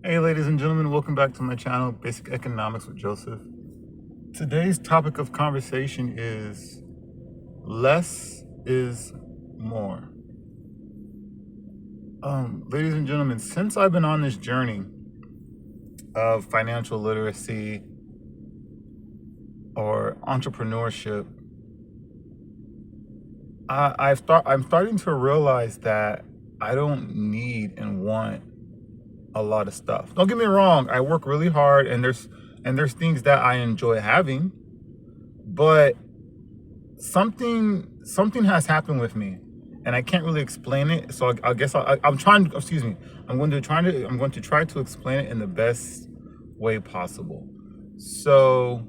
Hey, ladies and gentlemen, welcome back to my channel, Basic Economics with Joseph. Today's topic of conversation is less is more. Ladies and gentlemen, since I've been on this journey of financial literacy or entrepreneurship, I'm starting to realize that I don't need and want a lot of stuff. Don't get me wrong, I work really hard and there's things that I enjoy having, but something has happened with me and I can't really explain it. So I guess I'm trying, excuse me, I'm going to try to explain it in the best way possible. So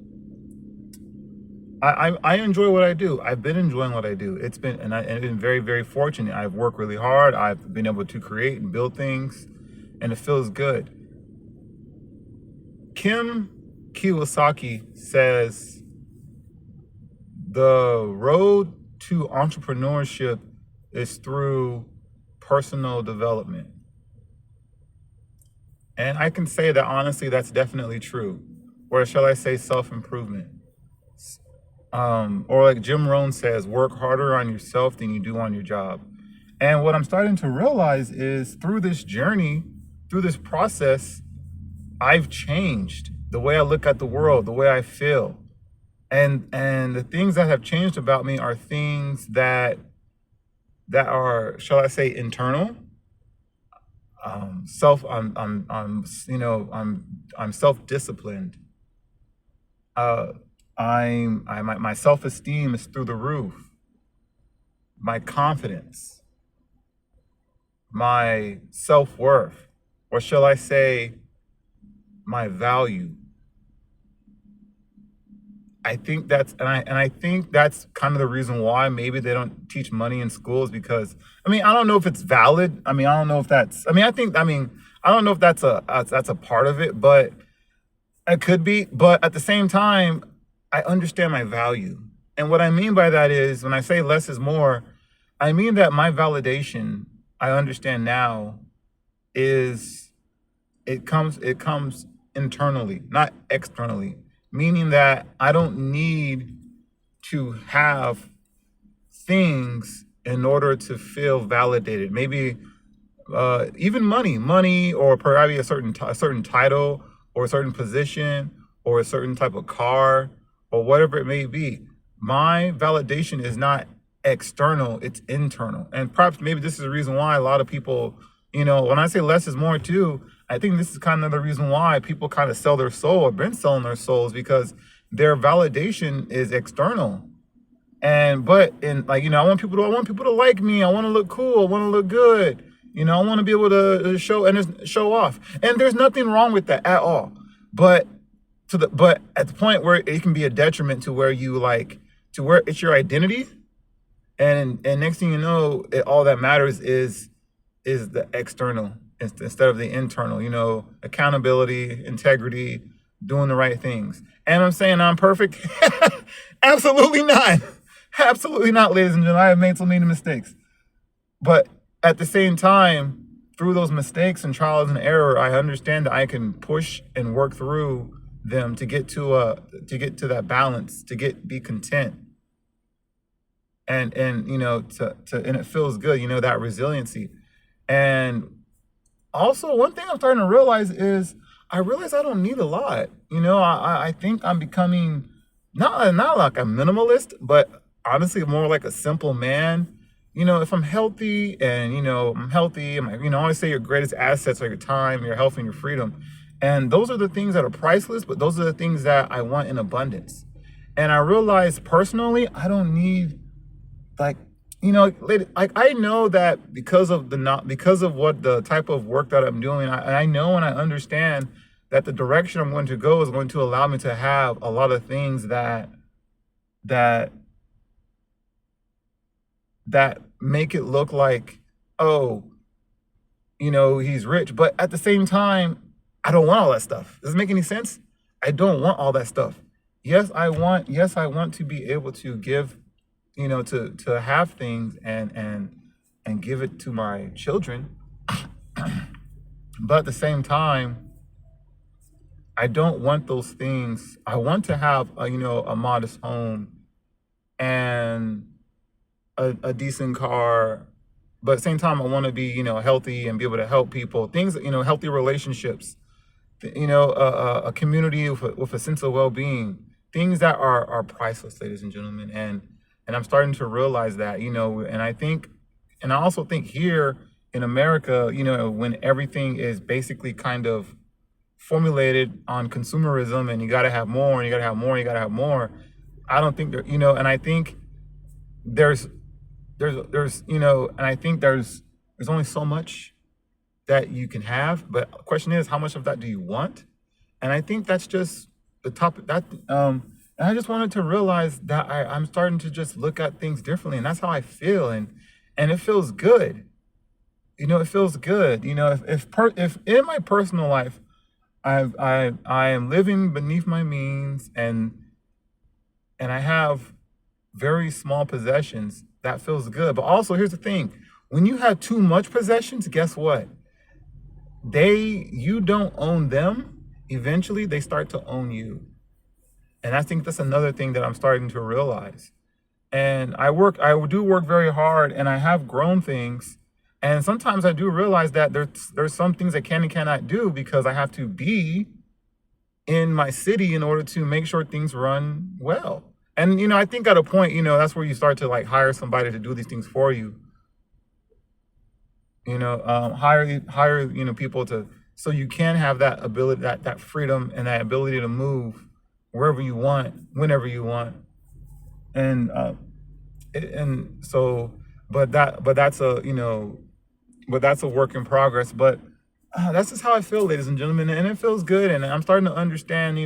I enjoy what I do. I've been enjoying what I do. I've been very, very fortunate. I've worked really hard. I've been able to create and build things, and it feels good. Kim Kiyosaki says the road to entrepreneurship is through personal development. And I can say that honestly, that's definitely true. Or shall I say self-improvement? Or like Jim Rohn says, work harder on yourself than you do on your job. And what I'm starting to realize is through this journey, through this process, I've changed the way I look at the world, the way I feel. And the things that have changed about me are things that are, shall I say, internal. I'm self-disciplined. My self-esteem is through the roof. My confidence, my self-worth, or shall I say, my value. I think I think that's kind of the reason why maybe they don't teach money in schools, because I don't know if it's valid. I don't know if that's I don't know if that's a part of it, but it could be. But at the same time, I understand my value. And what I mean by that is when I say less is more, I mean that my validation, I understand now, is it comes internally, not externally. Meaning that I don't need to have things in order to feel validated. Maybe even money, or probably a certain title, or a certain position, or a certain type of car, or whatever it may be. My validation is not external; it's internal. And perhaps maybe this is the reason why a lot of people, when I say less is more too, I think this is kind of the reason why people kind of sell their soul, or been selling their souls, because their validation is external. I want people to like me. I want to look cool. I want to look good. I want to be able to show off. And there's nothing wrong with that at all. But at the point where it can be a detriment to where to where it's your identity, and next thing you know, all that matters is the external instead of the internal. Accountability, integrity, doing the right things. And I'm saying I'm perfect? Absolutely not. Absolutely not, ladies and gentlemen. I have made so many mistakes. But at the same time, through those mistakes and trials and error, I understand that I can push and work through them to get to that balance, to be content. And it feels good, that resiliency. And also, one thing I'm starting to realize is I realize I don't need a lot. I think I'm becoming not like a minimalist, but honestly more like a simple man. If I'm healthy and I'm healthy, I always say your greatest assets are your time, your health, and your freedom. And those are the things that are priceless, but those are the things that I want in abundance. And I realize personally, I don't need I know that because of what the type of work that I'm doing, I know and I understand that the direction I'm going to go is going to allow me to have a lot of things that make it look like, oh, he's rich. But at the same time, I don't want all that stuff. Does it make any sense? I don't want all that stuff. Yes, I want to be able to give, to have things and give it to my children. But at the same time, I don't want those things. I want to have a modest home and a decent car, but at the same time, I want to be healthy and be able to help people. Things, healthy relationships, a community with a sense of well-being. Things that are priceless, ladies and gentlemen. And I'm starting to realize that, and I also think here in America, when everything is basically kind of formulated on consumerism, and you got to have more, and you got to have more, and you got to have more. I don't think there, and I think there's, and I think there's only so much that you can have. But the question is, how much of that do you want? And I think that's just the topic and I just wanted to realize that I'm starting to just look at things differently, and that's how I feel, and it feels good. It feels good. If in my personal life I am living beneath my means, and I have very small possessions, that feels good. But also, here's the thing: when you have too much possessions, guess what? You don't own them. Eventually, they start to own you. And I think that's another thing that I'm starting to realize. And I do work very hard, and I have grown things. And sometimes I do realize that there's some things I can and cannot do because I have to be in my city in order to make sure things run well. And I think at a point, that's where you start to like hire somebody to do these things for you. Hire people so you can have that ability, that freedom, and that ability to move wherever you want, whenever you want. And so, but that's a work in progress. But that's just how I feel, ladies and gentlemen, and it feels good. And I'm starting to understand,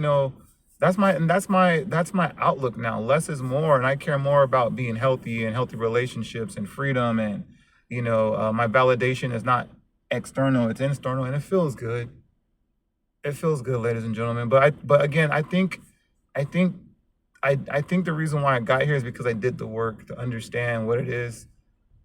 that's my outlook now. Less is more, and I care more about being healthy and healthy relationships and freedom. And my validation is not external; it's internal, and it feels good. It feels good, ladies and gentlemen. But again, I think the reason why I got here is because I did the work to understand what it is.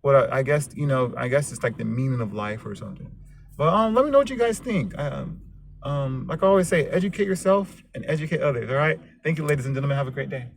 I guess it's like the meaning of life or something. But let me know what you guys think. Like I always say, educate yourself and educate others. All right. Thank you, ladies and gentlemen. Have a great day.